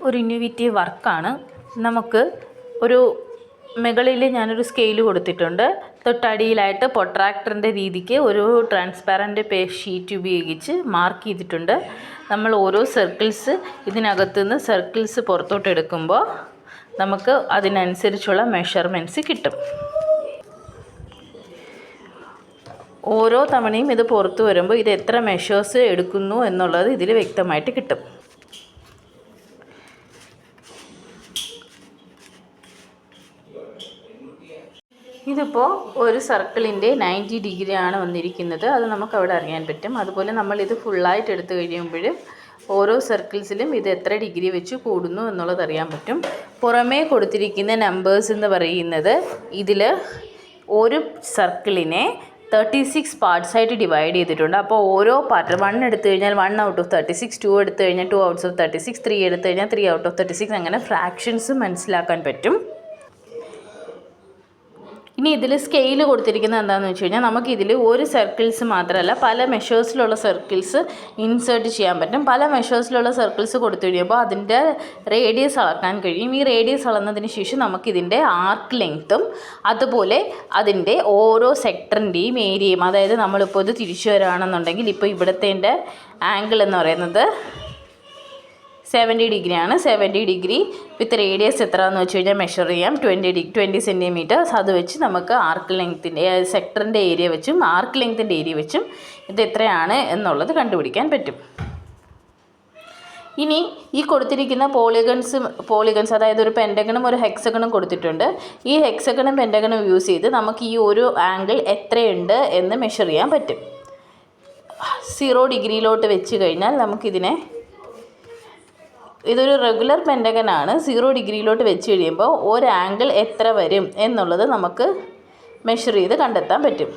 ഒരു ഇന്നോവേറ്റീവ് വർക്കാണ്. നമുക്ക് ഒരു മുകളിൽ ഞാനൊരു സ്കെയിൽ കൊടുത്തിട്ടുണ്ട്. തൊട്ടടിയിലായിട്ട് പ്രൊട്രാക്ടറിൻ്റെ രീതിക്ക് ഒരു ട്രാൻസ്പാരൻ്റ് ഷീറ്റ് ഉപയോഗിച്ച് മാർക്ക് ചെയ്തിട്ടുണ്ട്. നമ്മൾ ഓരോ സർക്കിൾസ് ഇതിനകത്തുനിന്ന് സർക്കിൾസ് പുറത്തോട്ട് എടുക്കുമ്പോൾ നമുക്ക് അതിനനുസരിച്ചുള്ള മെഷർമെൻറ്റ്സ് കിട്ടും. ഓരോ തവണയും ഇത് പുറത്ത് വരുമ്പോൾ ഇത് എത്ര മെഷേഴ്സ് എടുക്കുന്നു എന്നുള്ളത് ഇതിൽ വ്യക്തമായിട്ട് കിട്ടും. ഇതിപ്പോൾ ഒരു സർക്കിളിൻ്റെ 90 ഡിഗ്രിയാണ് വന്നിരിക്കുന്നത്. അത് നമുക്ക് അവിടെ അറിയാൻ പറ്റും. അതുപോലെ നമ്മളിത് ഫുള്ളായിട്ട് എടുത്തു കഴിയുമ്പോൾ ഓരോ സർക്കിൾസിലും ഇത് എത്ര ഡിഗ്രി വെച്ച് കൂടുന്നു എന്നുള്ളത് അറിയാൻ പറ്റും. പുറമേ കൊടുത്തിരിക്കുന്ന നമ്പേഴ്സ് എന്ന് പറയുന്നത് ഇതിൽ ഒരു സർക്കിളിനെ 36 പാർട്സായിട്ട് ഡിവൈഡ് ചെയ്തിട്ടുണ്ട്. അപ്പോൾ ഓരോ പാർട്ട് 1 എടുത്തു കഴിഞ്ഞാൽ 1 ഔട്ട് ഓഫ് 36, 2 എടുത്തു കഴിഞ്ഞാൽ 2 ഔട്ട് ഓഫ് 36, 3 എടുത്തു കഴിഞ്ഞാൽ 3 ഔട്ട് ഓഫ് 36, അങ്ങനെ ഫ്രാക്ഷൻസ് മനസ്സിലാക്കാൻ പറ്റും. ഇനി ഇതിൽ സ്കെയിൽ കൊടുത്തിരിക്കുന്നത് എന്താണെന്ന് വെച്ച് കഴിഞ്ഞാൽ നമുക്കിതിൽ ഒരു സർക്കിൾസ് മാത്രമല്ല പല മെഷേഴ്സിലുള്ള സർക്കിൾസ് ഇൻസേർട്ട് ചെയ്യാൻ പറ്റും. പല മെഷേഴ്സിലുള്ള സർക്കിൾസ് കൊടുത്തു കഴിയുമ്പോൾ അതിൻ്റെ റേഡിയസ് അളക്കാൻ കഴിയും. ഈ റേഡിയസ് അളന്നതിന് ശേഷം നമുക്കിതിൻ്റെ ആർക്ക് ലെങ്ത്തും അതുപോലെ അതിൻ്റെ ഓരോ സെക്ടറിൻ്റെയും ഏരിയയും, അതായത് നമ്മളിപ്പോൾ ഇത് തിരിച്ചു വരികയാണെന്നുണ്ടെങ്കിൽ ഇപ്പോൾ ഇവിടുത്തെ ആംഗിൾ എന്ന് പറയുന്നത് 70 ഡിഗ്രിയാണ്. 70 ഡിഗ്രി വിത്ത് റേഡിയസ് എത്രയാണെന്ന് വെച്ച് കഴിഞ്ഞാൽ മെഷർ ചെയ്യാം. 20 സെൻറ്റിമീറ്റേഴ്സ്. അത് വെച്ച് നമുക്ക് ആർക്ക് ലെങ്ത്തിൻ്റെ സെക്ടറിൻ്റെ ഏരിയ വെച്ചും ആർക്ക് ലെങ്ത്തിൻ്റെ ഏരിയ വെച്ചും ഇത് എത്രയാണ് എന്നുള്ളത് കണ്ടുപിടിക്കാൻ പറ്റും. ഇനി ഈ കൊടുത്തിരിക്കുന്ന പോളിഗൺസ് അതായത് ഒരു പെൻറ്റഗണും ഒരു ഹെക്സഗണും കൊടുത്തിട്ടുണ്ട്. ഈ ഹെക്സഗണും പെൻറ്റഗണും യൂസ് ചെയ്ത് നമുക്ക് ഈ ഒരു ആംഗിൾ എത്രയുണ്ട് എന്ന് മെഷർ ചെയ്യാൻ പറ്റും. 0 ഡിഗ്രിയിലോട്ട് വെച്ച് കഴിഞ്ഞാൽ നമുക്കിതിനെ, ഇതൊരു റെഗുലർ പെൻറ്റഗനാണ്, 0 ഡിഗ്രിയിലോട്ട് വെച്ച് കഴിയുമ്പോൾ ഒരു ആംഗിൾ എത്ര വരും എന്നുള്ളത് നമുക്ക് മെഷർ ചെയ്ത് കണ്ടെത്താൻ പറ്റും.